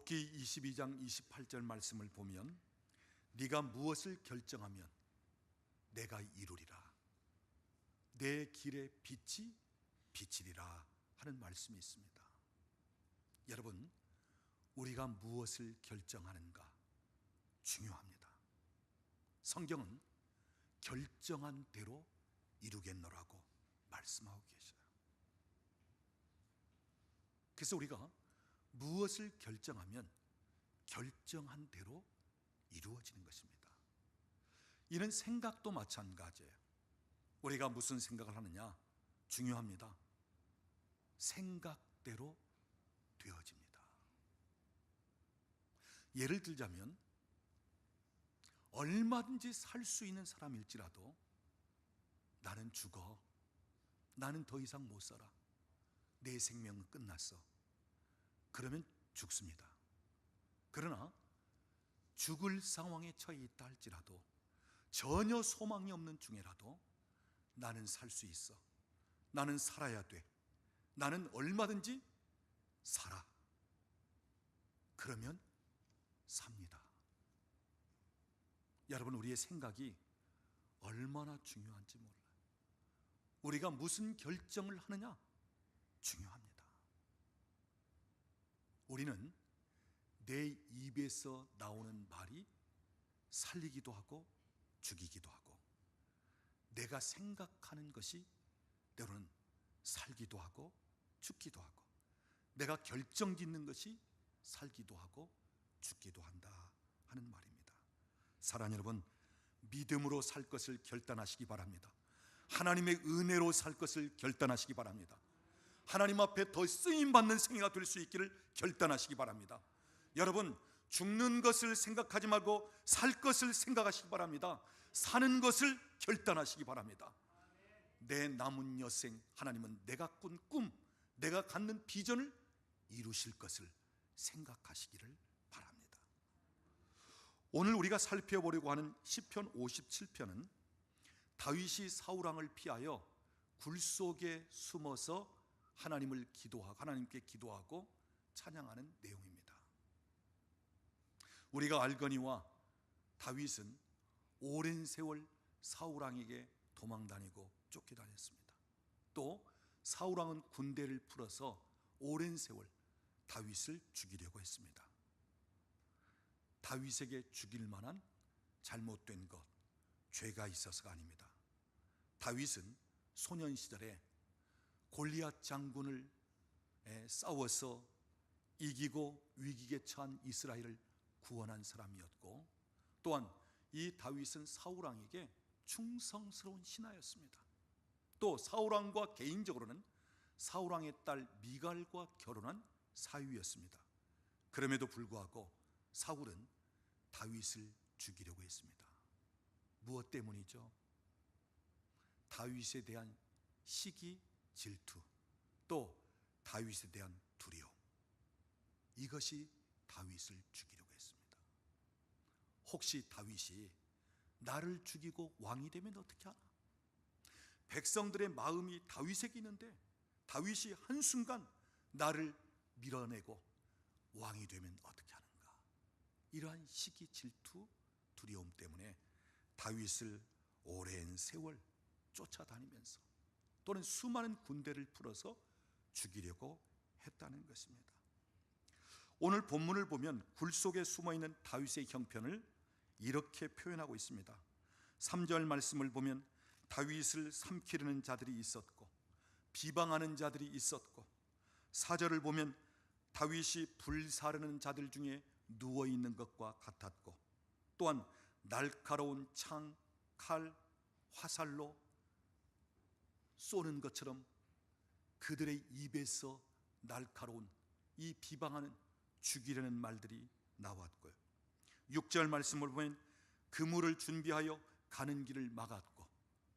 욥기 22장 28절 말씀을 보면 네가 무엇을 결정하면 내가 이루리라, 내 길의 빛이 비치리라 하는 말씀이 있습니다. 여러분, 우리가 무엇을 결정하는가 중요합니다. 성경은 결정한 대로 이루겠노라고 말씀하고 계셔요. 그래서 우리가 무엇을 결정하면 결정한 대로 이루어지는 것입니다. 이는 생각도 마찬가지예요. 우리가 무슨 생각을 하느냐 중요합니다. 생각대로 되어집니다. 예를 들자면 얼마든지 살 수 있는 사람일지라도 나는 죽어, 나는 더 이상 못 살아, 내 생명은 끝났어, 그러면 죽습니다. 그러나 죽을 상황에 처해 있다 할지라도, 전혀 소망이 없는 중에라도 나는 살 수 있어, 나는 살아야 돼, 나는 얼마든지 살아, 그러면 삽니다. 여러분, 우리의 생각이 얼마나 중요한지 몰라요. 우리가 무슨 결정을 하느냐 중요합니다. 우리는 내 입에서 나오는 말이 살리기도 하고 죽이기도 하고, 내가 생각하는 것이 때로는 살기도 하고 죽기도 하고, 내가 결정짓는 것이 살기도 하고 죽기도 한다 하는 말입니다. 사랑하는 여러분, 믿음으로 살 것을 결단하시기 바랍니다. 하나님의 은혜로 살 것을 결단하시기 바랍니다. 하나님 앞에 더 쓰임받는 생애가 될 수 있기를 결단하시기 바랍니다. 여러분, 죽는 것을 생각하지 말고 살 것을 생각하시기 바랍니다. 사는 것을 결단하시기 바랍니다. 내 남은 여생, 하나님은 내가 꾼 꿈, 내가 갖는 비전을 이루실 것을 생각하시기를 바랍니다. 오늘 우리가 살펴보려고 하는 시편 57편은 다윗이 사울 왕을 피하여 굴 속에 숨어서 하나님께 기도하고 찬양하는 내용입니다. 우리가 알거니와 다윗은 오랜 세월 사울 왕에게 도망다니고 쫓겨다녔습니다. 또 사울 왕은 군대를 풀어서 오랜 세월 다윗을 죽이려고 했습니다. 다윗에게 죽일 만한 잘못된 것, 죄가 있어서가 아닙니다. 다윗은 소년 시절에 골리앗 장군을 싸워서 이기고 위기에 처한 이스라엘을 구원한 사람이었고, 또한 이 다윗은 사울 왕에게 충성스러운 신하였습니다. 또 사울 왕과 개인적으로는 사울 왕의 딸 미갈과 결혼한 사위였습니다. 그럼에도 불구하고 사울은 다윗을 죽이려고 했습니다. 무엇 때문이죠? 다윗에 대한 시기, 질투, 또 다윗에 대한 두려움, 이것이 다윗을 죽이려고 했습니다. 혹시 다윗이 나를 죽이고 왕이 되면 어떻게 하나? 백성들의 마음이 다윗에게 있는데 다윗이 한순간 나를 밀어내고 왕이 되면 어떻게 하는가? 이러한 시기, 질투, 두려움 때문에 다윗을 오랜 세월 쫓아다니면서 또는 수많은 군대를 풀어서 죽이려고 했다는 것입니다. 오늘 본문을 보면 굴 속에 숨어있는 다윗의 형편을 이렇게 표현하고 있습니다. 3절 말씀을 보면 다윗을 삼키려는 자들이 있었고 비방하는 자들이 있었고, 4절을 보면 다윗이 불사르는 자들 중에 누워있는 것과 같았고, 또한 날카로운 창, 칼, 화살로 쏘는 것처럼 그들의 입에서 날카로운 이 비방하는, 죽이려는 말들이 나왔고요. 6절 말씀을 보면 그물을 준비하여 가는 길을 막았고,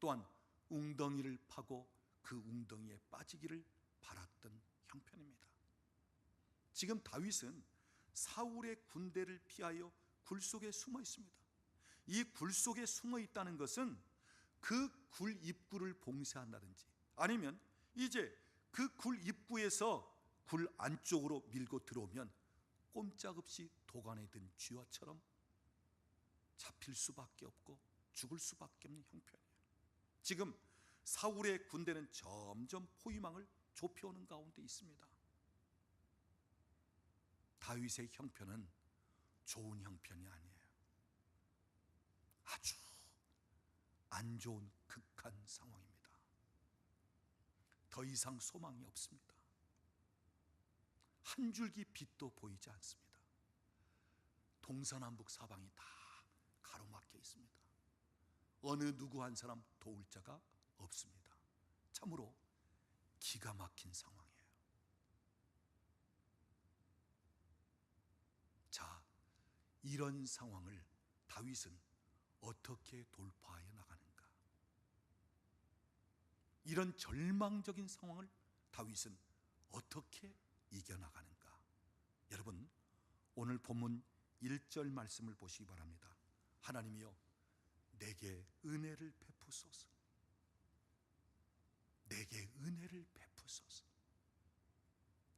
또한 웅덩이를 파고 그 웅덩이에 빠지기를 바랐던 형편입니다. 지금 다윗은 사울의 군대를 피하여 굴 속에 숨어 있습니다. 이 굴 속에 숨어 있다는 것은 그 굴 입구를 봉쇄한다든지, 아니면 이제 그 굴 입구에서 굴 안쪽으로 밀고 들어오면 꼼짝없이 도관에 든 쥐와처럼 잡힐 수밖에 없고 죽을 수밖에 없는 형편이에요. 지금 사울의 군대는 점점 포위망을 좁혀오는 가운데 있습니다. 다윗의 형편은 좋은 형편이 아니에요. 아주 안 좋은 극한 상황입니다. 더 이상 소망이 없습니다. 한 줄기 빛도 보이지 않습니다. 동서남북 사방이 다 가로막혀 있습니다. 어느 누구 한 사람 도울 자가 없습니다. 참으로 기가 막힌 상황이에요. 자, 이런 상황을 다윗은 어떻게 돌파해 나가는가? 이런 절망적인 상황을 다윗은 어떻게 이겨나가는가? 여러분, 오늘 본문 1절 말씀을 보시기 바랍니다. 하나님이여 내게 은혜를 베푸소서. 내게 은혜를 베푸소서.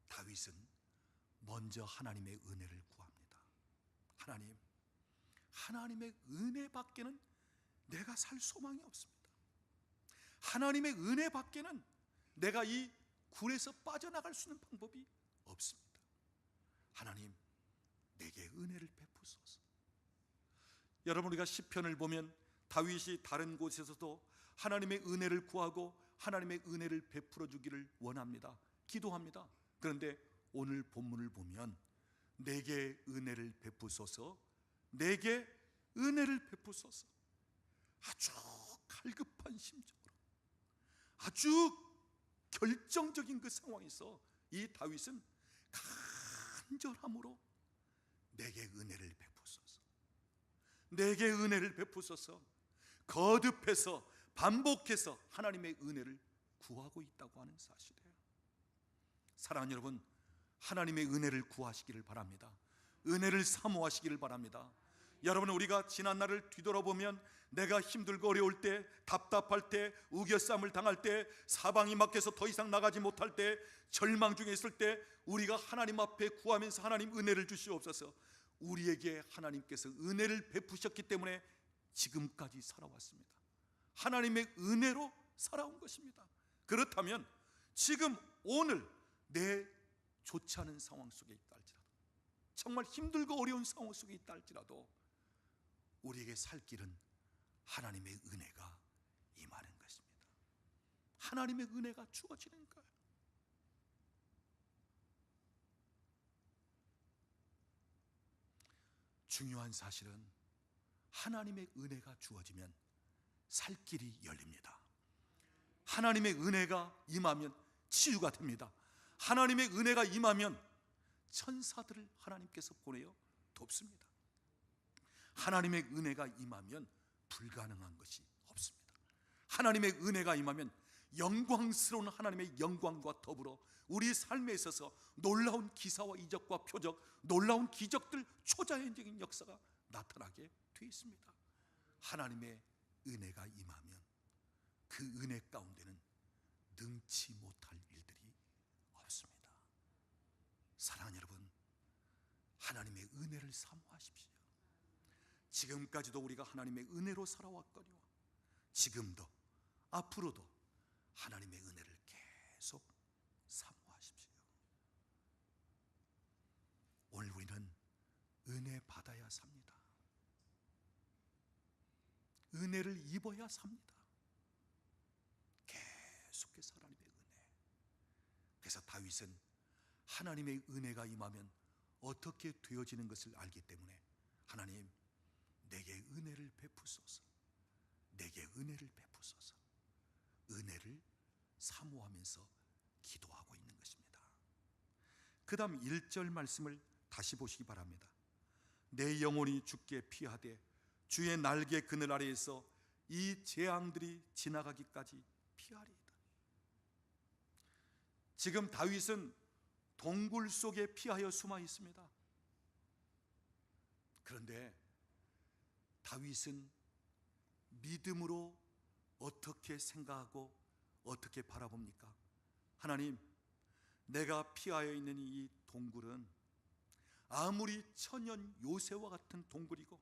다윗은 먼저 하나님의 은혜를 구합니다. 하나님, 하나님의 은혜 밖에는 내가 살 소망이 없습니다. 하나님의 은혜 밖에는 내가 이 굴에서 빠져나갈 수 있는 방법이 없습니다. 하나님, 내게 은혜를 베푸소서. 여러분, 우리가 시편을 보면 다윗이 다른 곳에서도 하나님의 은혜를 구하고 하나님의 은혜를 베풀어 주기를 원합니다. 기도합니다. 그런데 오늘 본문을 보면 내게 은혜를 베푸소서, 내게 은혜를 베푸소서, 아주 갈급한 심정으로, 아주 결정적인 그 상황에서 이 다윗은 간절함으로 내게 은혜를 베푸소서, 내게 은혜를 베푸소서, 거듭해서 반복해서 하나님의 은혜를 구하고 있다고 하는 사실이에요. 사랑하는 여러분, 하나님의 은혜를 구하시기를 바랍니다. 은혜를 사모하시기를 바랍니다. 여러분, 우리가 지난 날을 뒤돌아보면 내가 힘들고 어려울 때, 답답할 때, 우겨쌈을 당할 때, 사방이 막혀서 더 이상 나가지 못할 때, 절망 중에 있을 때 우리가 하나님 앞에 구하면서 하나님 은혜를 주시옵소서. 우리에게 하나님께서 은혜를 베푸셨기 때문에 지금까지 살아왔습니다. 하나님의 은혜로 살아온 것입니다. 그렇다면 지금 오늘 내 좋지 않은 상황 속에 있다 할지라도, 정말 힘들고 어려운 상황 속에 있다 할지라도 우리에게 살 길은 하나님의 은혜가 임하는 것입니다. 하나님의 은혜가 주어지는 거예요. 중요한 사실은 하나님의 은혜가 주어지면 살 길이 열립니다. 하나님의 은혜가 임하면 치유가 됩니다. 하나님의 은혜가 임하면 천사들을 하나님께서 보내어 돕습니다. 하나님의 은혜가 임하면 불가능한 것이 없습니다. 하나님의 은혜가 임하면 영광스러운 하나님의 영광과 더불어 우리 삶에 있어서 놀라운 기사와 이적과 표적, 놀라운 기적들, 초자연적인 역사가 나타나게 되어 있습니다. 하나님의 은혜가 임하면 그 은혜 가운데는 능치 못할 일들이 없습니다. 사랑하는 여러분, 하나님의 은혜를 사모하십시오. 지금까지도 우리가 하나님의 은혜로 살아왔거니와 지금도 앞으로도 하나님의 은혜를 계속 사모하십시오. 오늘 우리는 은혜 받아야 삽니다. 은혜를 입어야 삽니다. 계속해서 하나님의 은혜. 그래서 다윗은 하나님의 은혜가 임하면 어떻게 되어지는 것을 알기 때문에 하나님, 내게 은혜를 베푸소서, 내게 은혜를 베푸소서, 은혜를 사모하면서 기도하고 있는 것입니다. 그 다음 1절 말씀을 다시 보시기 바랍니다. 내 영혼이 주께 피하되 주의 날개 그늘 아래에서 이 재앙들이 지나가기까지 피하리이다. 지금 다윗은 동굴 속에 피하여 숨어 있습니다. 그런데 다윗은 믿음으로 어떻게 생각하고 어떻게 바라봅니까? 하나님, 내가 피하여 있는 이 동굴은 아무리 천연 요새와 같은 동굴이고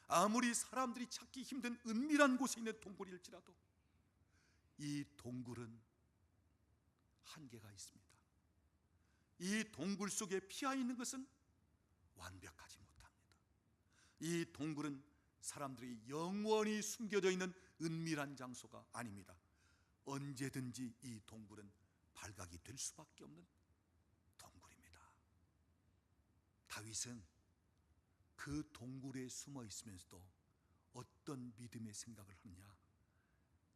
아무리 사람들이 찾기 힘든 은밀한 곳에 있는 동굴일지라도 이 동굴은 한계가 있습니다. 이 동굴 속에 피하 있는 것은 완벽하지 못합니다. 이 동굴은 사람들이 영원히 숨겨져 있는 은밀한 장소가 아닙니다. 언제든지 이 동굴은 발각이 될 수밖에 없는 동굴입니다. 다윗은 그 동굴에 숨어 있으면서도 어떤 믿음의 생각을 하느냐?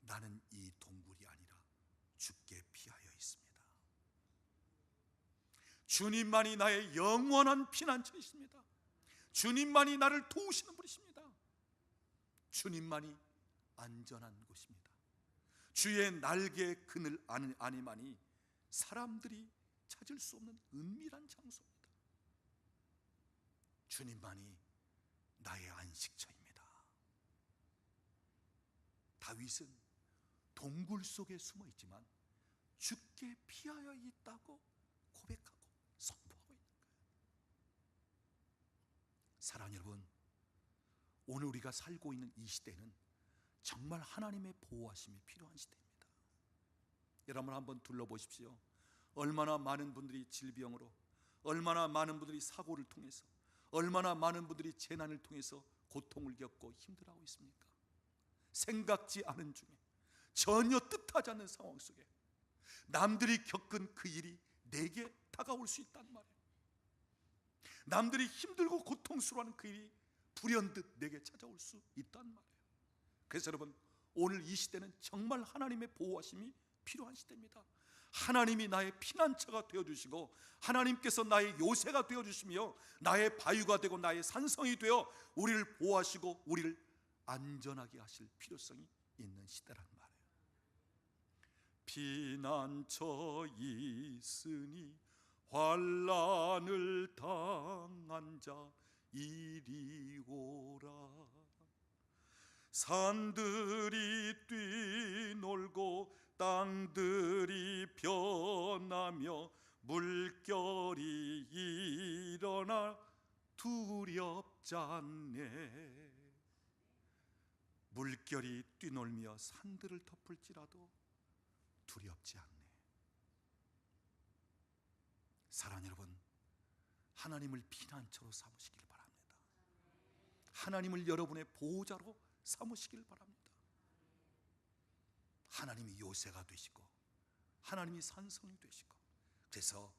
나는 이 동굴이 아니라 주께 피하여 있습니다. 주님만이 나의 영원한 피난처이십니다. 주님만이 나를 도우시는 분이십니다. 주님만이 안전한 곳입니다. 주의 날개 그늘 안에만이 사람들이 찾을 수 없는 은밀한 장소입니다. 주님만이 나의 안식처입니다. 다윗은 동굴 속에 숨어 있지만 주께 피하여 있다고 고백하고 선포하고 있는 거예요. 사랑하는 여러분, 오늘 우리가 살고 있는 이 시대는 정말 하나님의 보호하심이 필요한 시대입니다. 여러분 한번 둘러보십시오. 얼마나 많은 분들이 질병으로, 얼마나 많은 분들이 사고를 통해서, 얼마나 많은 분들이 재난을 통해서 고통을 겪고 힘들어하고 있습니까? 생각지 않은 중에, 전혀 뜻하지 않는 상황 속에 남들이 겪은 그 일이 내게 다가올 수 있단 말이에요. 남들이 힘들고 고통스러워하는 그 일이 불현듯 내게 찾아올 수 있단 말이에요. 그래서 여러분, 오늘 이 시대는 정말 하나님의 보호하심이 필요한 시대입니다. 하나님이 나의 피난처가 되어주시고 하나님께서 나의 요새가 되어주시며 나의 바위가 되고 나의 산성이 되어 우리를 보호하시고 우리를 안전하게 하실 필요성이 있는 시대란 말이에요. 피난처 있으니 환난을 당한 자 이리 오라. 산들이 뛰놀고 땅들이 변하며 물결이 일어나 두렵지 않네. 물결이 뛰놀며 산들을 덮을지라도 두렵지 않네. 사랑하는 여러분, 하나님을 피난처로 삼으시길 바랍니다. 하나님을 여러분의 보호자로 삼으시길 바랍니다. 하나님이 요새가 되시고 하나님이 산성이 되시고, 그래서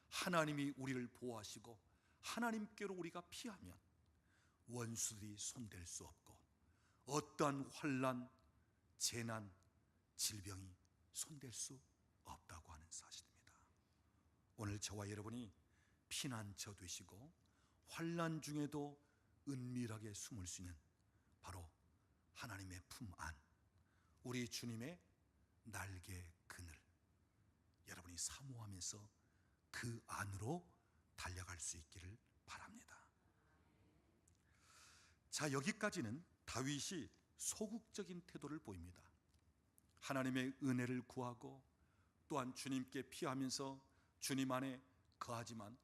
하나님이 우리를 보호하시고 하나님께로 우리가 피하면 원수들이 손댈 수 없고 어떠한 환난, 재난, 질병이 손댈 수 없다고 하는 사실입니다. 오늘 저와 여러분이 피난처 되시고 환난 중에도 은밀하게 숨을 수 있는 바로 하나님의 품 안, 우리 주님의 날개 그늘, 여러분이 사모하면서 그 안으로 달려갈 수 있기를 바랍니다. 자, 여기까지는 다윗이 소극적인 태도를 보입니다. 하나님의 은혜를 구하고 또한 주님께 피하면서 주님 안에 거하지만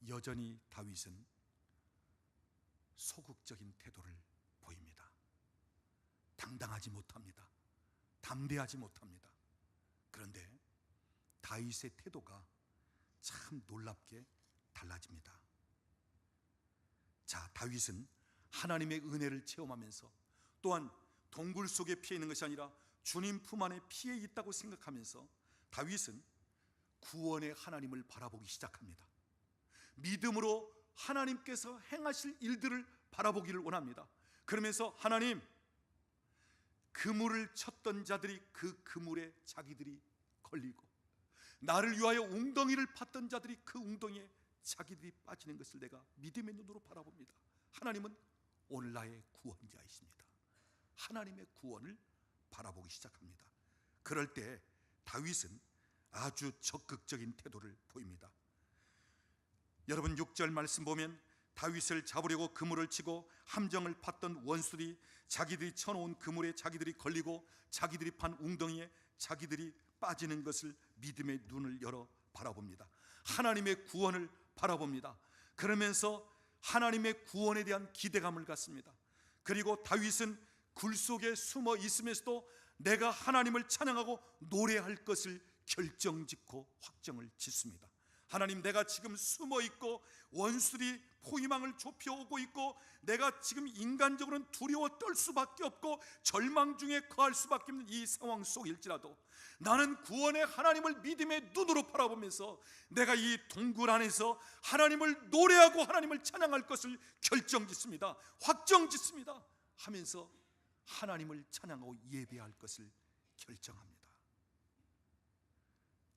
여전히 다윗은 소극적인 태도를 보입니다. 당당하지 못합니다. 담대하지 못합니다. 그런데 다윗의 태도가 참 놀랍게 달라집니다. 자, 다윗은 하나님의 은혜를 체험하면서 또한 동굴 속에 피해 있는 것이 아니라 주님 품 안에 피해 있다고 생각하면서 다윗은 구원의 하나님을 바라보기 시작합니다. 믿음으로 하나님께서 행하실 일들을 바라보기를 원합니다. 그러면서 하나님, 그물을 쳤던 자들이 그 그물에 자기들이 걸리고 나를 위하여 웅덩이를 팠던 자들이 그 웅덩이에 자기들이 빠지는 것을 내가 믿음의 눈으로 바라봅니다. 하나님은 오늘 나의 구원자이십니다. 하나님의 구원을 바라보기 시작합니다. 그럴 때 다윗은 아주 적극적인 태도를 보입니다. 여러분 6절 말씀 보면 다윗을 잡으려고 그물을 치고 함정을 팠던 원수들이 자기들이 쳐놓은 그물에 자기들이 걸리고 자기들이 판 웅덩이에 자기들이 빠지는 것을 믿음의 눈을 열어 바라봅니다. 하나님의 구원을 바라봅니다. 그러면서 하나님의 구원에 대한 기대감을 갖습니다. 그리고 다윗은 굴 속에 숨어 있으면서도 내가 하나님을 찬양하고 노래할 것을 결정짓고 확정을 짓습니다. 하나님, 내가 지금 숨어 있고 원수들이 포위망을 좁혀오고 있고 내가 지금 인간적으로는 두려워 떨 수밖에 없고 절망 중에 거할 수밖에 없는 이 상황 속일지라도 나는 구원의 하나님을 믿음의 눈으로 바라보면서 내가 이 동굴 안에서 하나님을 노래하고 하나님을 찬양할 것을 결정짓습니다. 확정짓습니다. 하면서 하나님을 찬양하고 예배할 것을 결정합니다.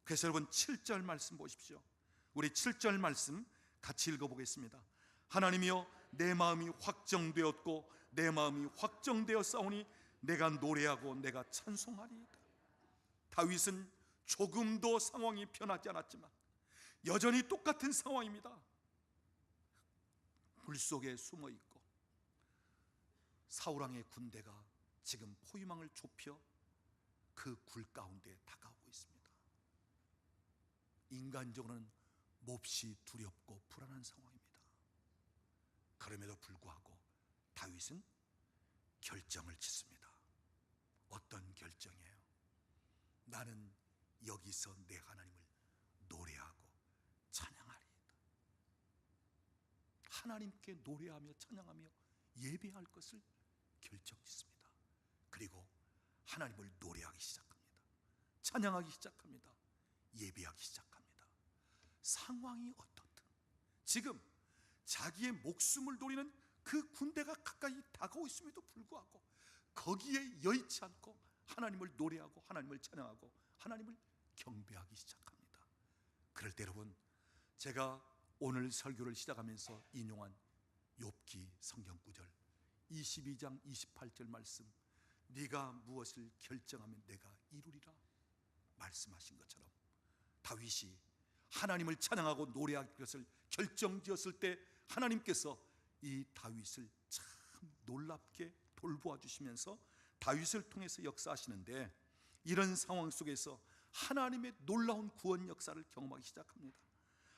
그래서 여러분 7절 말씀 보십시오. 우리 7절 말씀 같이 읽어보겠습니다. 하나님이여, 내 마음이 확정되었고 내 마음이 확정되었사오니 내가 노래하고 내가 찬송하리이다. 다윗은 조금도 상황이 변하지 않았지만 여전히 똑같은 상황입니다. 물속에 숨어 있고 사울왕의 군대가 지금 포위망을 좁혀 그 굴 가운데 다가오고 있습니다. 인간적으로는 몹시 두렵고 불안한 상황입니다. 그럼에도 불구하고 다윗은 결정을 짓습니다. 어떤 결정이에요? 나는 여기서 내 하나님을 노래하고 찬양하리이다. 하나님께 노래하며 찬양하며 예배할 것을 결정짓습니다. 그리고 하나님을 노래하기 시작합니다. 찬양하기 시작합니다. 예배하기 시작합니다. 상황이 어떻든 지금 자기의 목숨을 노리는 그 군대가 가까이 다가오고 있음에도 불구하고 거기에 여의치 않고 하나님을 노래하고 하나님을 찬양하고 하나님을 경배하기 시작합니다. 그럴 때 여러분, 제가 오늘 설교를 시작하면서 인용한 욥기 성경 구절 22장 28절 말씀, 네가 무엇을 결정하면 내가 이루리라 말씀하신 것처럼 다윗이 하나님을 찬양하고 노래할 것을 결정지었을 때 하나님께서 이 다윗을 참 놀랍게 돌보아 주시면서 다윗을 통해서 역사하시는데, 이런 상황 속에서 하나님의 놀라운 구원 역사를 경험하기 시작합니다.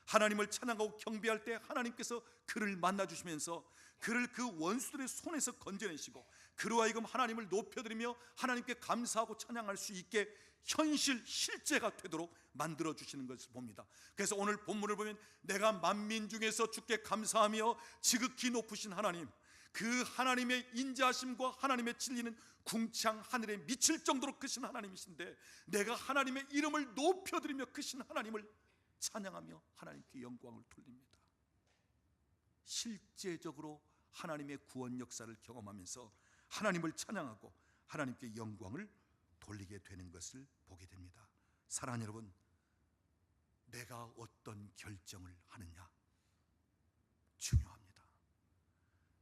하나님을 찬양하고 경배할 때 하나님께서 그를 만나주시면서 그를 그 원수들의 손에서 건져내시고 그로 하여금 하나님을 높여드리며 하나님께 감사하고 찬양할 수 있게 실제가 되도록 만들어주시는 것을 봅니다. 그래서 오늘 본문을 보면 내가 만민 중에서 주께 감사하며 지극히 높으신 하나님, 그 하나님의 인자하심과 하나님의 진리는 궁창 하늘에 미칠 정도로 크신 하나님이신데 내가 하나님의 이름을 높여드리며 크신 하나님을 찬양하며 하나님께 영광을 돌립니다. 실제적으로 하나님의 구원 역사를 경험하면서 하나님을 찬양하고 하나님께 영광을 돌리게 되는 것을 보게 됩니다. 사랑하는 여러분, 내가 어떤 결정을 하느냐 중요합니다.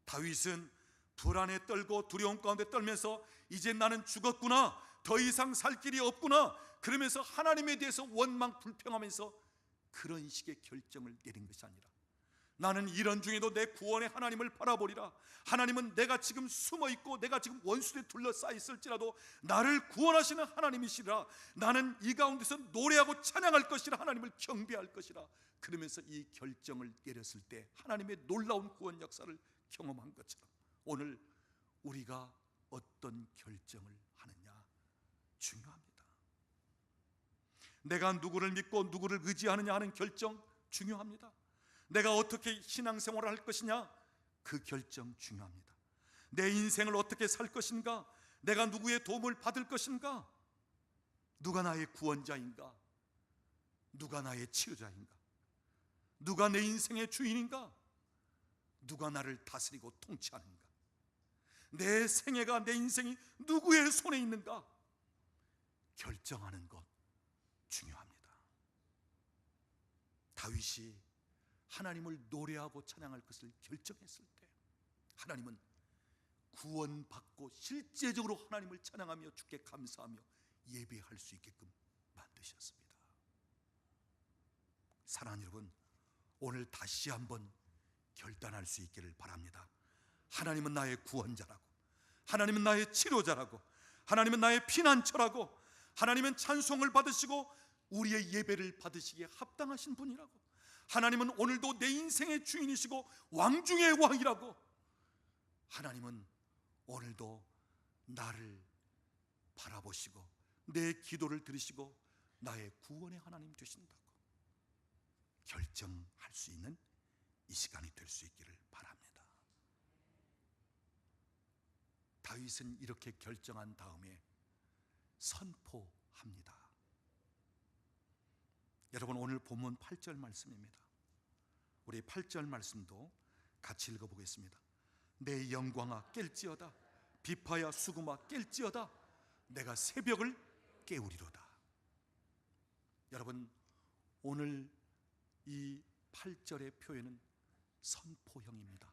다윗은 불안에 떨고 두려움 가운데 떨면서 이제 나는 죽었구나, 더 이상 살 길이 없구나, 그러면서 하나님에 대해서 원망 불평하면서 그런 식의 결정을 내린 것이 아니라 나는 이런 중에도 내 구원의 하나님을 바라보리라. 하나님은 내가 지금 숨어있고 내가 지금 원수에 둘러싸여 있을지라도 나를 구원하시는 하나님이시라. 나는 이 가운데서 노래하고 찬양할 것이라, 하나님을 경배할 것이라. 그러면서 이 결정을 내렸을 때 하나님의 놀라운 구원 역사를 경험한 것처럼 오늘 우리가 어떤 결정을 하느냐 중요합니다. 내가 누구를 믿고 누구를 의지하느냐 하는 결정 중요합니다. 내가 어떻게 신앙생활을 할 것이냐, 그 결정 중요합니다. 내 인생을 어떻게 살 것인가, 내가 누구의 도움을 받을 것인가, 누가 나의 구원자인가, 누가 나의 치유자인가, 누가 내 인생의 주인인가, 누가 나를 다스리고 통치하는가, 내 생애가 내 인생이 누구의 손에 있는가 결정하는 것 중요합니다. 다윗이 하나님을 노래하고 찬양할 것을 결정했을 때 하나님은 구원받고 실제적으로 하나님을 찬양하며 주께 감사하며 예배할 수 있게끔 만드셨습니다. 사랑하는 여러분, 오늘 다시 한번 결단할 수 있기를 바랍니다. 하나님은 나의 구원자라고, 하나님은 나의 치료자라고, 하나님은 나의 피난처라고, 하나님은 찬송을 받으시고 우리의 예배를 받으시기에 합당하신 분이라고, 하나님은 오늘도 내 인생의 주인이시고 왕 중의 왕이라고. 하나님은 오늘도 나를 바라보시고 내 기도를 들으시고 나의 구원의 하나님 되신다고 결정할 수 있는 이 시간이 될 수 있기를 바랍니다. 다윗은 이렇게 결정한 다음에 선포합니다. 여러분, 오늘 본문 8절 말씀입니다. 우리 8절 말씀도 같이 읽어보겠습니다. 내 영광아 깰지어다, 비파야 수금아 깰지어다, 내가 새벽을 깨우리로다. 여러분, 오늘 이 8절의 표현은 선포형입니다.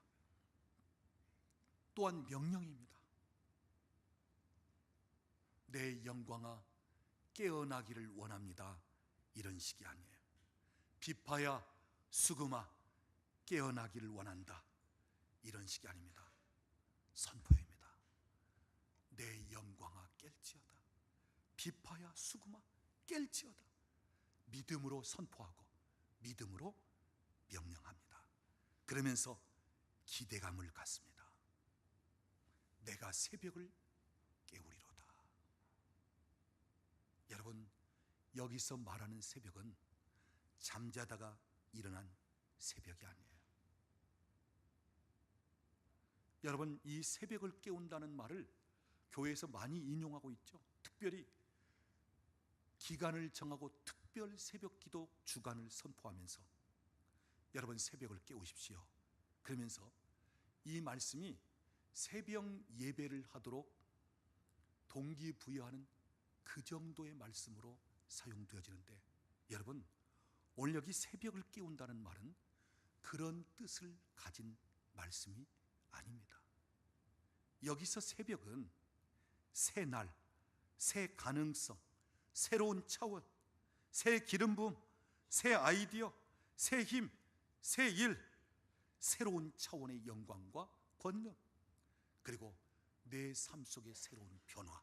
또한 명령입니다. 내 영광아 깨어나기를 원합니다, 이런 식이 아니에요. 비파야 수금아 깨어나기를 원한다, 이런 식이 아닙니다. 선포입니다. 내 영광아 깰지어다, 비파야 수금아 깰지어다. 믿음으로 선포하고 믿음으로 명령합니다. 그러면서 기대감을 갖습니다. 내가 새벽을 깨우리로다. 여러분, 여기서 말하는 새벽은 잠자다가 일어난 새벽이 아니에요. 여러분, 이 새벽을 깨운다는 말을 교회에서 많이 인용하고 있죠. 특별히 기간을 정하고 특별 새벽 기도 주간을 선포하면서 여러분 새벽을 깨우십시오, 그러면서 이 말씀이 새벽 예배를 하도록 동기부여하는 그 정도의 말씀으로 사용되어지는데, 여러분 오늘 여기 새벽을 깨운다는 말은 그런 뜻을 가진 말씀이 아닙니다. 여기서 새벽은 새 날, 새 가능성, 새로운 차원, 새 기름 부음, 새 아이디어, 새 힘, 새 일, 새로운 차원의 영광과 권능, 그리고 내 삶 속의 새로운 변화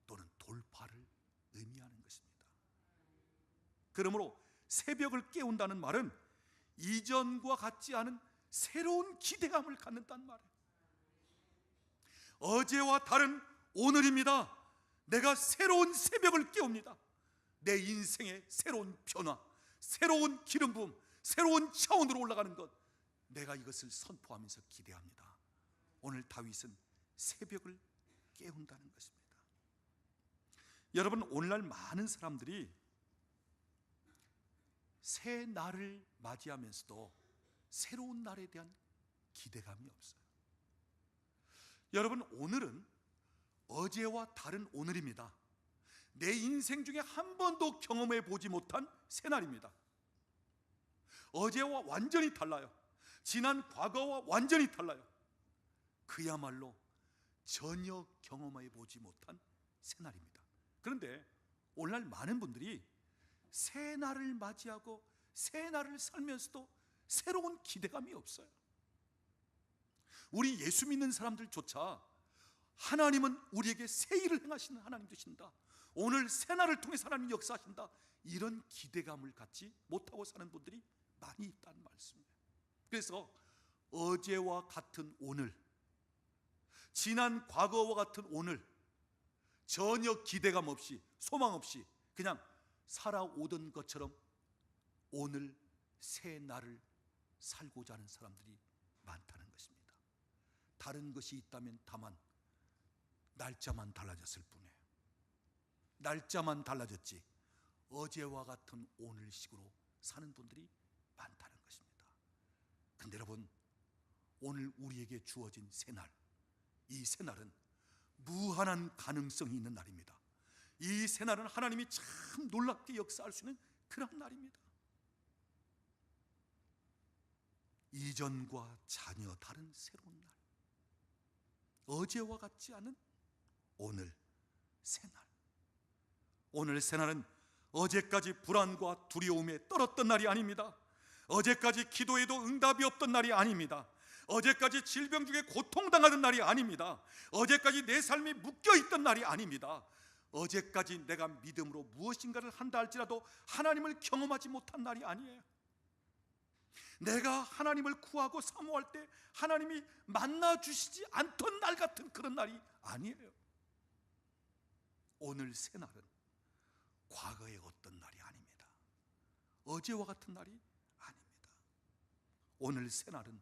또는 돌파를 의미하는 것입니다. 그러므로 새벽을 깨운다는 말은 이전과 같지 않은 새로운 기대감을 갖는다는 말이에요. 어제와 다른 오늘입니다. 내가 새로운 새벽을 깨웁니다. 내 인생의 새로운 변화, 새로운 기름 부음, 새로운 차원으로 올라가는 것, 내가 이것을 선포하면서 기대합니다. 오늘 다윗은 새벽을 깨운다는 것입니다. 여러분, 오늘날 많은 사람들이 새 날을 맞이하면서도 새로운 날에 대한 기대감이 없어요. 여러분, 오늘은 어제와 다른 오늘입니다. 내 인생 중에 한 번도 경험해 보지 못한 새날입니다. 어제와 완전히 달라요. 지난 과거와 완전히 달라요. 그야말로 전혀 경험해 보지 못한 새날입니다. 그런데 오늘날 많은 분들이 새날을 맞이하고 새날을 살면서도 새로운 기대감이 없어요. 우리 예수 믿는 사람들조차 하나님은 우리에게 새 일을 행하시는 하나님 되신다, 오늘 새날을 통해서 하나님 역사하신다, 이런 기대감을 갖지 못하고 사는 분들이 많이 있다는 말씀이에요. 그래서 어제와 같은 오늘, 지난 과거와 같은 오늘, 전혀 기대감 없이 소망 없이 그냥 살아오던 것처럼 오늘 새 날을 살고자 하는 사람들이 많다는 것입니다. 다른 것이 있다면 다만 날짜만 달라졌을 뿐이에요. 날짜만 달라졌지 어제와 같은 오늘식으로 사는 분들이 많다는 것입니다. 근데 여러분, 오늘 우리에게 주어진 새날, 이 새날은 무한한 가능성이 있는 날입니다. 이 새날은 하나님이 참 놀랍게 역사할 수 있는 그런 날입니다. 이전과 전혀 다른 새로운 날, 어제와 같지 않은 오늘 새날. 오늘 새날은 어제까지 불안과 두려움에 떨었던 날이 아닙니다. 어제까지 기도해도 응답이 없던 날이 아닙니다. 어제까지 질병 중에 고통당하던 날이 아닙니다. 어제까지 내 삶이 묶여있던 날이 아닙니다. 어제까지 내가 믿음으로 무엇인가를 한다 할지라도 하나님을 경험하지 못한 날이 아니에요. 내가 하나님을 구하고 사모할 때 하나님이 만나 주시지 않던 날 같은 그런 날이 아니에요. 오늘 새날은 과거의 어떤 날이 아닙니다. 어제와 같은 날이 아닙니다. 오늘 새날은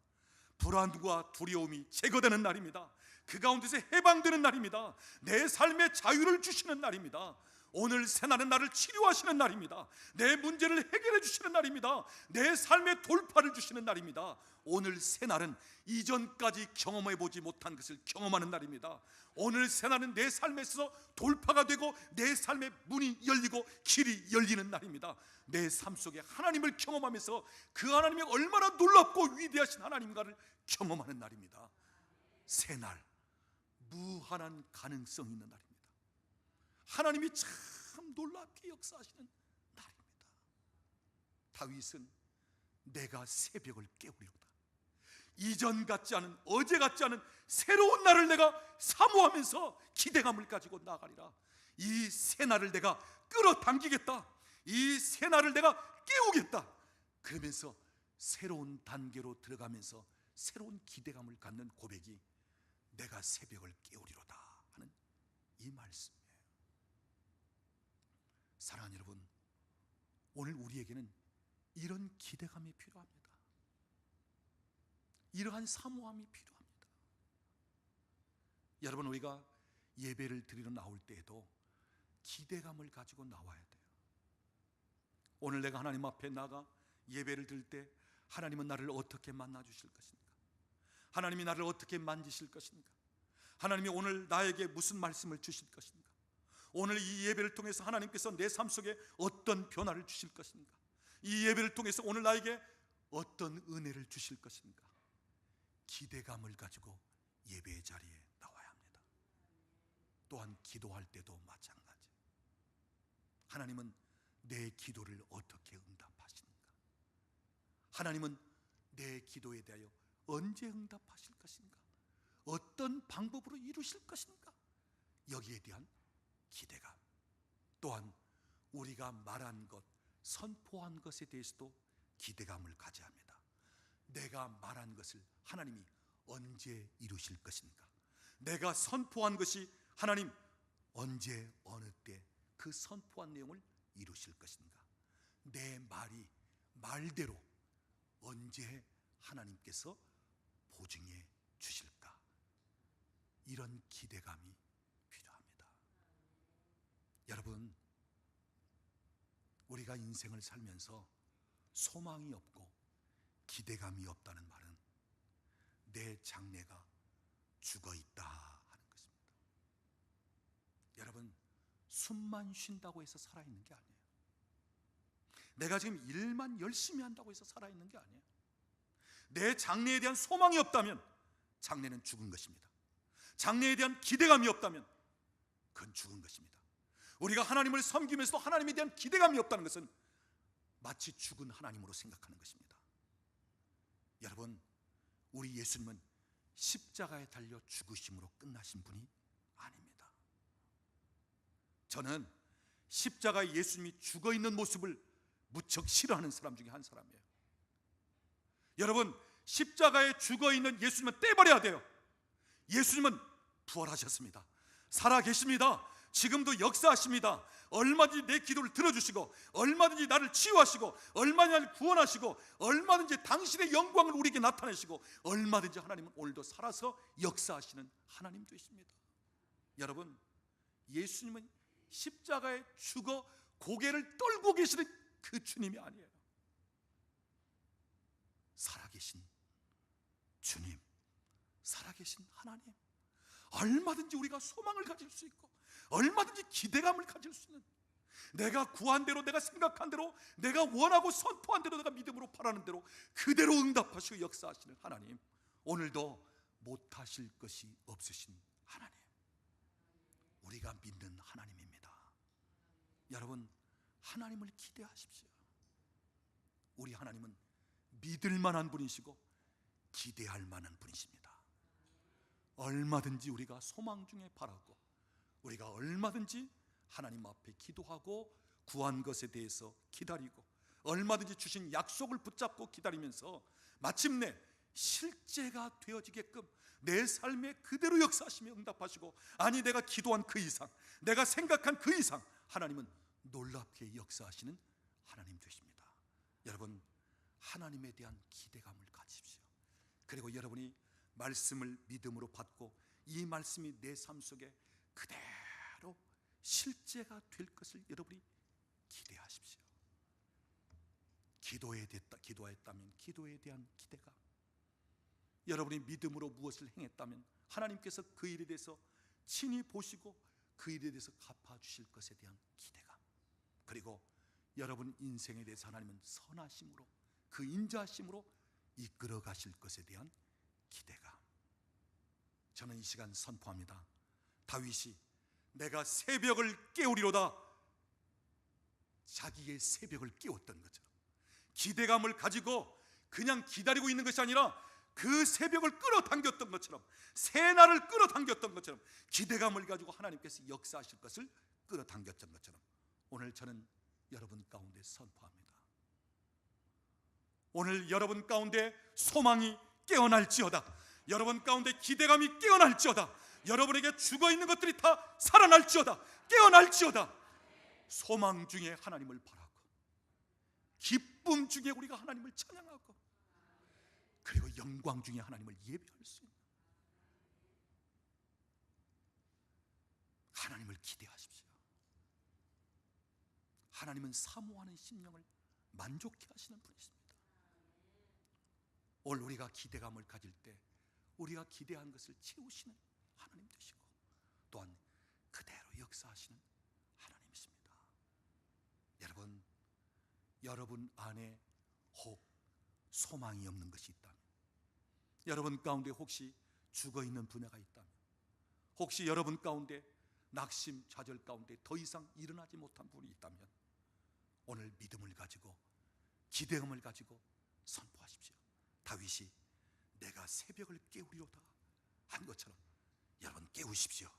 불안과 두려움이 제거되는 날입니다. 그 가운데서 해방되는 날입니다. 내 삶의 자유를 주시는 날입니다. 오늘 새날은 나를 치료하시는 날입니다. 내 문제를 해결해 주시는 날입니다. 내 삶의 돌파를 주시는 날입니다. 오늘 새날은 이전까지 경험해 보지 못한 것을 경험하는 날입니다. 오늘 새날은 내 삶에 있어서 돌파가 되고 내 삶의 문이 열리고 길이 열리는 날입니다. 내 삶 속에 하나님을 경험하면서 그 하나님이 얼마나 놀랍고 위대하신 하나님과를 경험하는 날입니다. 새날, 무한한 가능성이 있는 날입니다. 하나님이 참 놀랍게 역사하시는 날입니다. 다윗은 내가 새벽을 깨우리로다. 이전 같지 않은, 어제 같지 않은 새로운 날을 내가 사모하면서 기대감을 가지고 나아가리라. 이 새날을 내가 끌어당기겠다. 이 새날을 내가 깨우겠다. 그러면서 새로운 단계로 들어가면서 새로운 기대감을 갖는 고백이 내가 새벽을 깨우리로다 하는 이 말씀이에요. 사랑하는 여러분, 오늘 우리에게는 이런 기대감이 필요합니다. 이러한 사모함이 필요합니다. 여러분, 우리가 예배를 드리러 나올 때에도 기대감을 가지고 나와야 돼요. 오늘 내가 하나님 앞에 나가 예배를 드릴 때 하나님은 나를 어떻게 만나 주실 것인가? 하나님이 나를 어떻게 만지실 것인가? 하나님이 오늘 나에게 무슨 말씀을 주실 것인가? 오늘 이 예배를 통해서 하나님께서 내 삶 속에 어떤 변화를 주실 것인가? 이 예배를 통해서 오늘 나에게 어떤 은혜를 주실 것인가? 기대감을 가지고 예배의 자리에 나와야 합니다. 또한 기도할 때도 마찬가지. 하나님은 내 기도를 어떻게 응답하시는가? 하나님은 내 기도에 대하여 언제 응답하실 것인가? 어떤 방법으로 이루실 것인가? 여기에 대한 기대감, 또한 우리가 말한 것, 선포한 것에 대해서도 기대감을 가져야 합니다. 내가 말한 것을 하나님이 언제 이루실 것인가? 내가 선포한 것이 하나님 언제 어느 때 그 선포한 내용을 이루실 것인가? 내 말이 말대로 언제 하나님께서 보증해 주실까? 이런 기대감이 필요합니다. 여러분, 우리가 인생을 살면서 소망이 없고 기대감이 없다는 말은 내 장래가 죽어 있다 하는 것입니다. 여러분, 숨만 쉰다고 해서 살아있는 게 아니에요. 내가 지금 일만 열심히 한다고 해서 살아있는 게 아니에요. 내 장래에 대한 소망이 없다면 장래는 죽은 것입니다. 장래에 대한 기대감이 없다면 그건 죽은 것입니다. 우리가 하나님을 섬기면서도 하나님에 대한 기대감이 없다는 것은 마치 죽은 하나님으로 생각하는 것입니다. 여러분, 우리 예수님은 십자가에 달려 죽으심으로 끝나신 분이 아닙니다. 저는 십자가에 예수님이 죽어있는 모습을 무척 싫어하는 사람 중에 한 사람이에요. 여러분, 십자가에 죽어있는 예수님은 떼버려야 돼요. 예수님은 부활하셨습니다. 살아계십니다. 지금도 역사하십니다. 얼마든지 내 기도를 들어주시고, 얼마든지 나를 치유하시고, 얼마든지 나를 구원하시고, 얼마든지 당신의 영광을 우리에게 나타내시고, 얼마든지 하나님은 오늘도 살아서 역사하시는 하나님 되십니다. 여러분, 예수님은 십자가에 죽어 고개를 떨고 계시는 그 주님이 아니에요. 살아계신 주님, 살아계신 하나님, 얼마든지 우리가 소망을 가질 수 있고 얼마든지 기대감을 가질 수 있는, 내가 구한 대로, 내가 생각한 대로, 내가 원하고 선포한 대로, 내가 믿음으로 바라는 대로 그대로 응답하시고 역사하시는 하나님, 오늘도 못하실 것이 없으신 하나님, 우리가 믿는 하나님입니다. 여러분, 하나님을 기대하십시오. 우리 하나님은 믿을 만한 분이시고 기대할 만한 분이십니다. 얼마든지 우리가 소망 중에 바라고, 우리가 얼마든지 하나님 앞에 기도하고 구한 것에 대해서 기다리고, 얼마든지 주신 약속을 붙잡고 기다리면서 마침내 실제가 되어지게끔 내 삶에 그대로 역사하시며 응답하시고, 아니 내가 기도한 그 이상, 내가 생각한 그 이상 하나님은 놀랍게 역사하시는 하나님 되십니다. 여러분, 하나님에 대한 기대감을 가지십시오. 그리고 여러분이 말씀을 믿음으로 받고 이 말씀이 내 삶 속에 그대로 실제가 될 것을 여러분이 기대하십시오. 기도했다면 기도에 대한 기대감, 여러분이 믿음으로 무엇을 행했다면 하나님께서 그 일에 대해서 친히 보시고 그 일에 대해서 갚아주실 것에 대한 기대감, 그리고 여러분 인생에 대해서 하나님은 선하심으로, 그 인자하심으로 이끌어 가실 것에 대한 기대감. 저는 이 시간 선포합니다. 다윗이 내가 새벽을 깨우리로다, 자기의 새벽을 깨웠던 것처럼 기대감을 가지고 그냥 기다리고 있는 것이 아니라 그 새벽을 끌어당겼던 것처럼, 새날을 끌어당겼던 것처럼 기대감을 가지고 하나님께서 역사하실 것을 끌어당겼던 것처럼 오늘 저는 여러분 가운데 선포합니다. 오늘 여러분 가운데 소망이 깨어날지어다, 여러분 가운데 기대감이 깨어날지어다, 여러분에게 죽어있는 것들이 다 살아날지어다, 깨어날지어다. 소망 중에 하나님을 바라고, 기쁨 중에 우리가 하나님을 찬양하고, 그리고 영광 중에 하나님을 예배할 수 있는 하나님을 기대하십시오. 하나님은 사모하는 심령을 만족해 하시는 분이십니다. 오늘 우리가 기대감을 가질 때 우리가 기대한 것을 채우시는 하나님 되시고, 또한 그대로 역사하시는 하나님이십니다. 여러분 안에 혹 소망이 없는 것이 있다면, 여러분 가운데 혹시 죽어있는 분야가 있다면, 혹시 여러분 가운데 낙심 좌절 가운데 더 이상 일어나지 못한 분이 있다면, 오늘 믿음을 가지고 기대감을 가지고 선포하십시오. 다윗이 내가 새벽을 깨우리로다 한 것처럼 여러분 깨우십시오.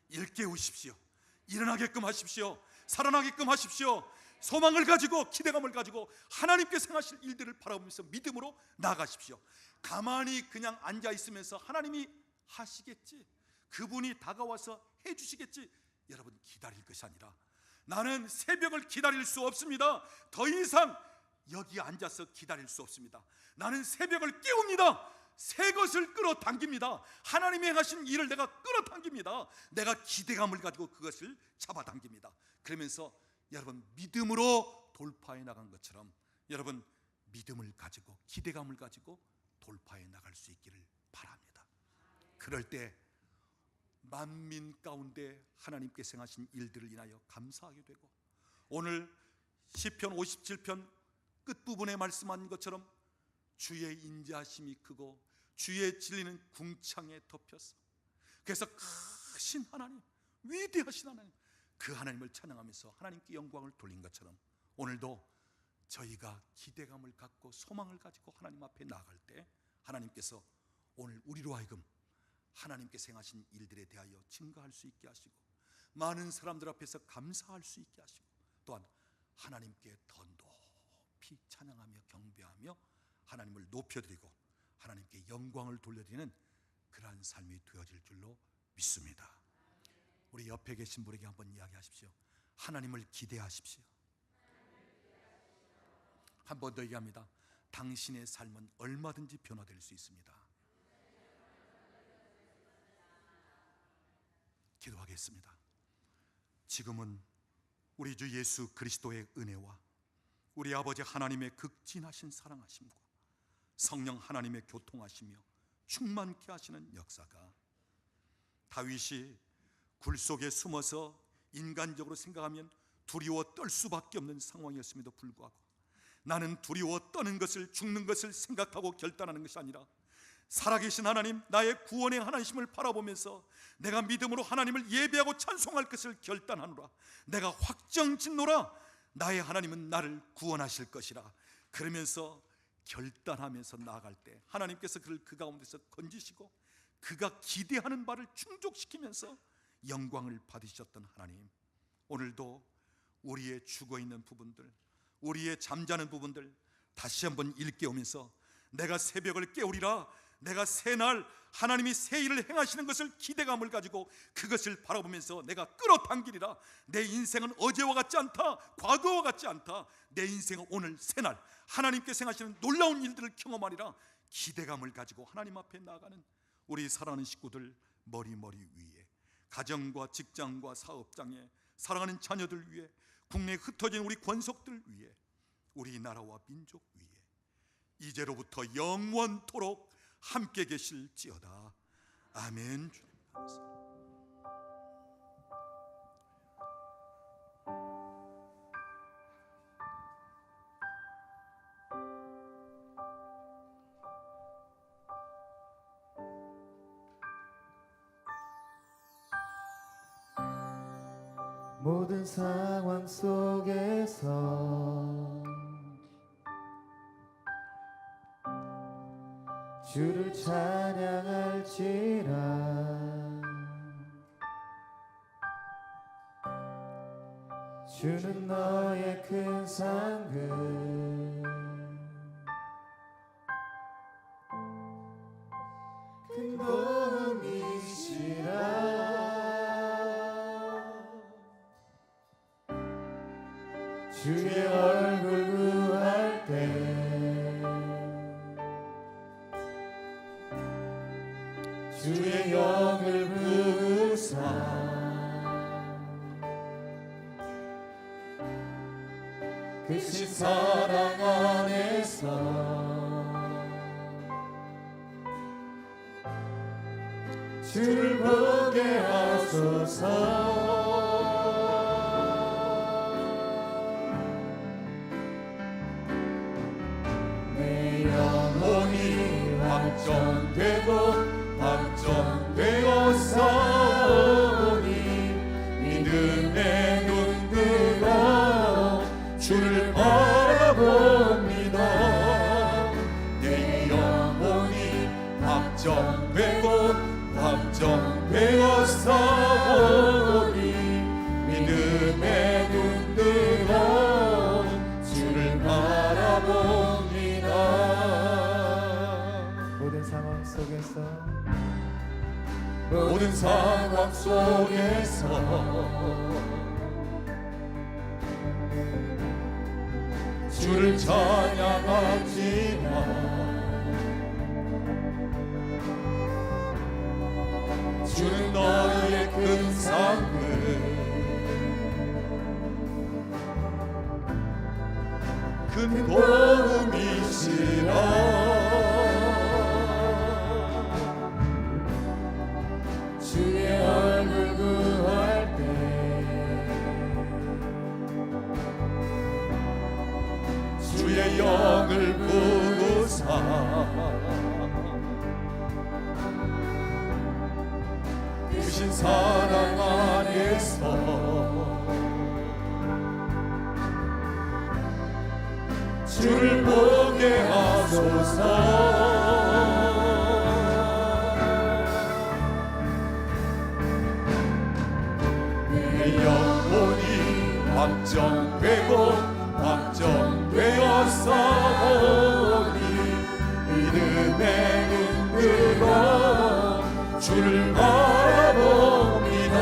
일깨우십시오. 일어나게끔 하십시오. 살아나게끔 하십시오. 소망을 가지고 기대감을 가지고 하나님께서 행하실 일들을 바라보면서 믿음으로 나아가십시오. 가만히 그냥 앉아 있으면서 하나님이 하시겠지, 그분이 다가와서 해주시겠지, 여러분 기다릴 것이 아니라, 나는 새벽을 기다릴 수 없습니다. 더 이상 여기 앉아서 기다릴 수 없습니다. 나는 새벽을 깨웁니다. 새 것을 끌어당깁니다. 하나님이 행하신 일을 내가 끌어당깁니다. 내가 기대감을 가지고 그것을 잡아당깁니다. 그러면서 여러분 믿음으로 돌파해 나간 것처럼 여러분 믿음을 가지고 기대감을 가지고 돌파해 나갈 수 있기를 바랍니다. 그럴 때 만민 가운데 하나님께서 행하신 일들을 인하여 감사하게 되고, 오늘 시편 57편 끝부분에 말씀한 것처럼 주의 인자하심이 크고 주의 진리는 궁창에 덮여서, 그래서 크신 하나님, 위대하신 하나님, 그 하나님을 찬양하면서 하나님께 영광을 돌린 것처럼 오늘도 저희가 기대감을 갖고 소망을 가지고 하나님 앞에 나아갈 때 하나님께서 오늘 우리로 하여금 하나님께서 행하신 일들에 대하여 증거할 수 있게 하시고, 많은 사람들 앞에서 감사할 수 있게 하시고, 또한 하나님께 더 높이 찬양하며 경배하며 하나님을 높여드리고 하나님께 영광을 돌려드리는 그러한 삶이 되어질 줄로 믿습니다. 우리 옆에 계신 분에게 한번 이야기하십시오. 하나님을 기대하십시오. 한 번 더 얘기합니다. 당신의 삶은 얼마든지 변화될 수 있습니다. 기도하겠습니다. 지금은 우리 주 예수 그리스도의 은혜와 우리 아버지 하나님의 극진하신 사랑하심과 성령 하나님의 교통하시며 충만케 하시는 역사가, 다윗이 굴 속에 숨어서 인간적으로 생각하면 두려워 떨 수밖에 없는 상황이었음에도 불구하고, 나는 두려워 떠는 것을, 죽는 것을 생각하고 결단하는 것이 아니라 살아계신 하나님, 나의 구원의 하나님을 바라보면서 내가 믿음으로 하나님을 예배하고 찬송할 것을 결단하노라. 내가 확정짓노라. 나의 하나님은 나를 구원하실 것이라. 그러면서 결단하면서 나아갈 때 하나님께서 그를 그 가운데서 건지시고 그가 기대하는 바를 충족시키면서 영광을 받으셨던 하나님, 오늘도 우리의 죽어있는 부분들, 우리의 잠자는 부분들 다시 한번 일깨우면서 내가 새벽을 깨우리라, 내가 새날 하나님이 새 일을 행하시는 것을 기대감을 가지고 그것을 바라보면서 내가 끌어당기리라. 내 인생은 어제와 같지 않다, 과거와 같지 않다. 내 인생은 오늘 새날 하나님께서 행하시는 놀라운 일들을 경험하리라. 기대감을 가지고 하나님 앞에 나아가는 우리 사랑하는 식구들 머리 위에, 가정과 직장과 사업장에 사랑하는 자녀들 위에, 국내에 흩어진 우리 권속들 위에, 우리 나라와 민족 위에 이제로부터 영원토록 함께 계실지어다. 아멘. 모든 상황 속에서 주를 찬양할지라. 주는 너의 큰 상급, 큰 도움이시라. 주의 얼굴 구할 때 주의 영을 부으사 크신 사랑 안에서 주를 보게 하소서. 내 영혼이 확정되고 확정되었사오니 믿음의 눈 들어 주를 바라봅니다. 내 영혼이 확정되고 확정되었사오니 믿음의 눈 들어 주를 바라봅니다. 모든 상황 속에서 모든 상황 속에서 주를 찬양하지만 주는 너희의 큰 상급, 큰 도움이시라. 주의 얼굴 구할 때 주의 영을 부으사 크신 사랑 안에서 주를 보게 하소서. 영혼이 확정되고 확정되었사오니 믿음의 눈 들어 주를 바라봅니다.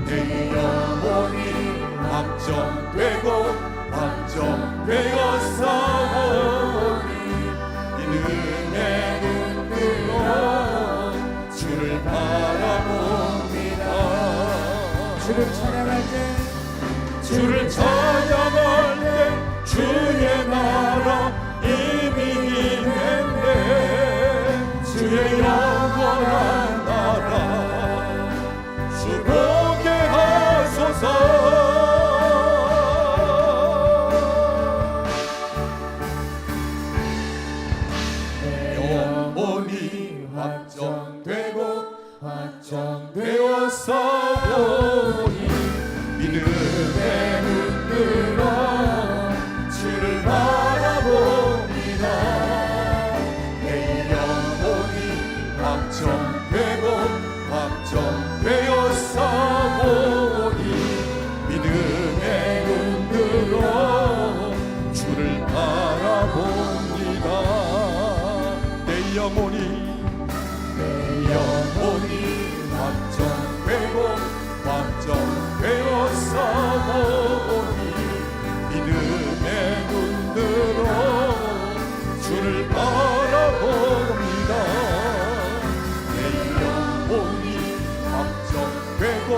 내 영혼이 확정되고 확정되었사오니 믿음의 눈 들어 주를 바라봅니다. 주를 찬양할 때 주를 찬양할 때 주의 나라 이미 임했네. 주의 영원한 나라 주 보게 하소서. 내 영혼이 확정되고 확정되었사오니 믿음의 눈 들어 주를 바라봅니다. 내 영혼이 확정되고 확정되었사오니 믿음의 눈 들어 내 영혼이 확정되고 확정되었사오니 믿음의 눈으로 주를 바라봅니다. 내 영혼이 확정되고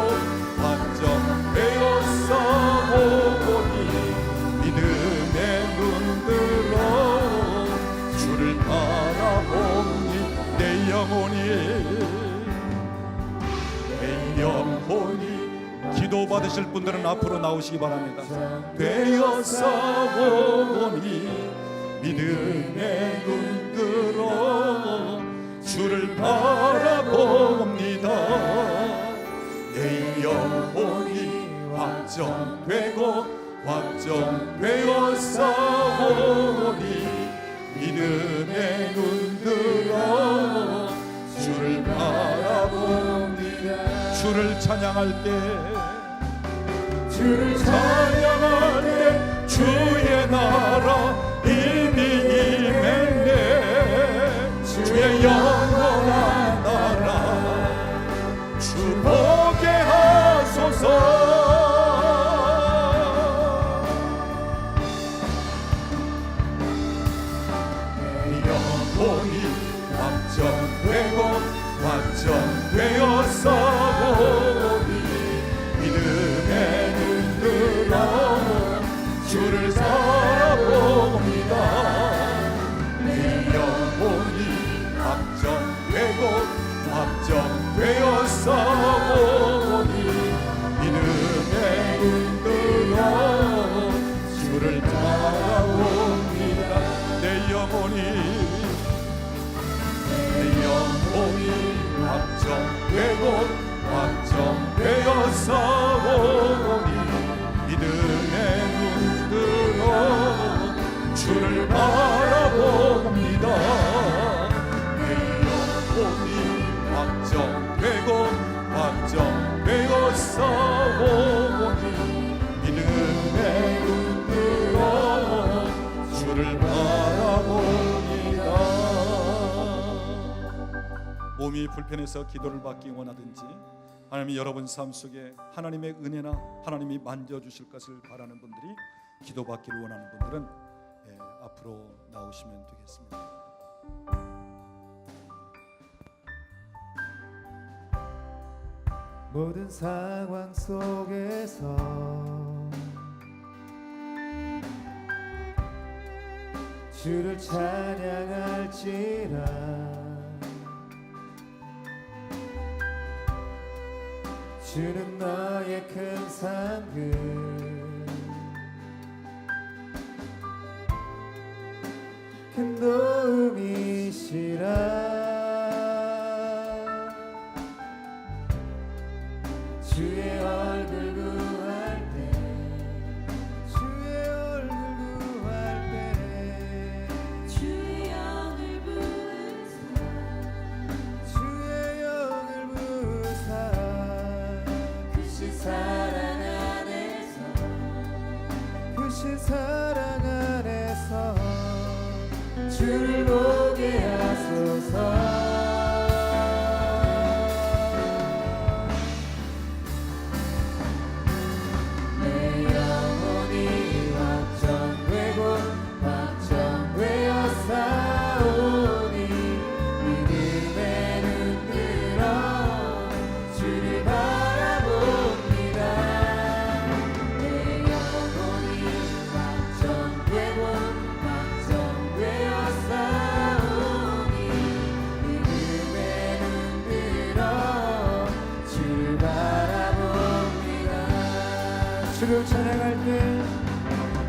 확정되었사오니 믿음의 눈으로 주를 바라봅니다. 내 영혼이 기도 받으실 분들은 앞으로 나오시기 바랍니다. 되었사오니 믿음의 눈으로 주를 바라봅니다. 내 영혼이 확정되고 확정되었사오니 믿음의 눈으로 주를 바라봅니다. 주를 찬양할 때 주의 나라 이미 임했네. 주의 영원한 나라 주 보게 하소서. 영혼이 확정되고 확정되었사오니 믿음의 눈으로 주를 바라봅니다. 내 영혼이 확정되고 확정되었사오니 믿음의 눈으로 주를 바라봅니다. 내 영혼이 확정되고 확정되었사오니 믿음의 눈으로 주를 바라봅니다. 내 영혼이 확정되고 확정되었사오니 믿음의 눈으로 주를 바라봅니다. 몸이 불편해서 기도를 받기 원하든지 하나님이 여러분 삶 속에 하나님의 은혜나 하나님이 만져주실 것을 바라는 분들이 기도받기를 원하는 분들은 앞으로 나오시면 되겠습니다. 모든 상황 속에서 주를 찬양할지라. 주는 너의 큰 상급, 큰 도움이시라. 주의 얼굴 구할 때, 주의 얼굴 구할 때, 주의 영을 부으사 주의 영을 부으사 크신 사랑 안에서 크신 사랑 안에서 주를 보게 하소서. 내 영혼이 확정되고 확정되었사오니 믿음의 눈으로 주를 바라봅니다. 내 영혼이 확정되고 확정되었사오니 믿음의 눈으로 주를 바라봅니다. 주를 찬양할 때,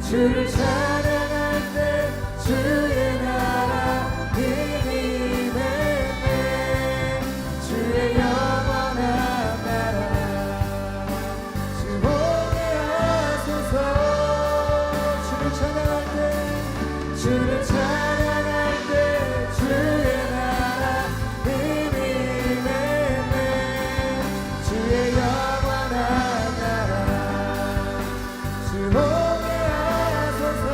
주를 찬양할 때 주의 나라 힘이 임했네. 주의 영원한 나라 주 보게 하소서. 주를 찬양할 때, 주를 찬양할 때 주의 나라 힘이 임했네. 주의 영원한 나라 주 보게 하소서.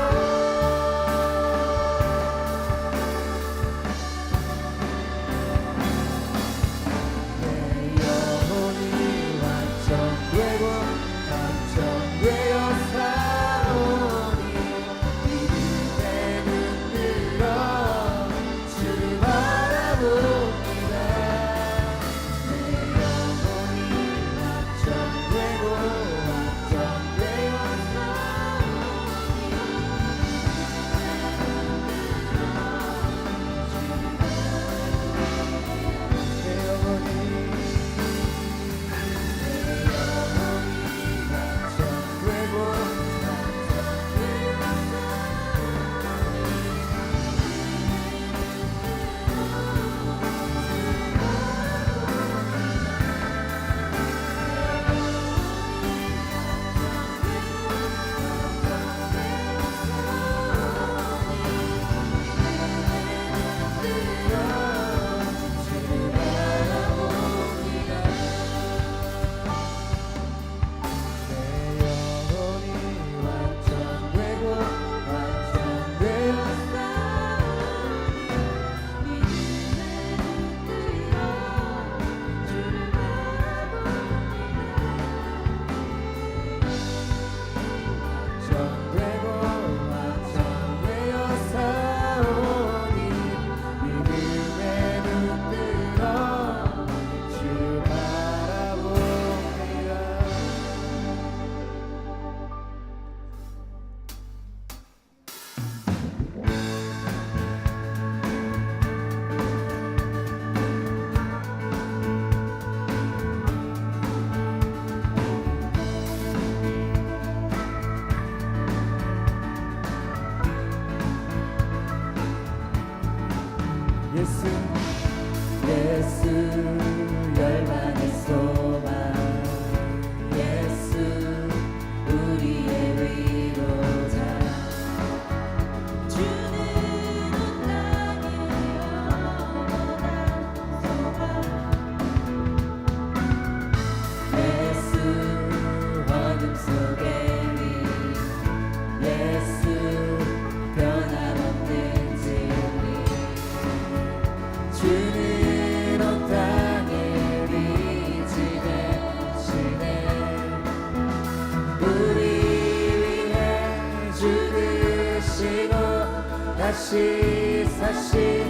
다시 사신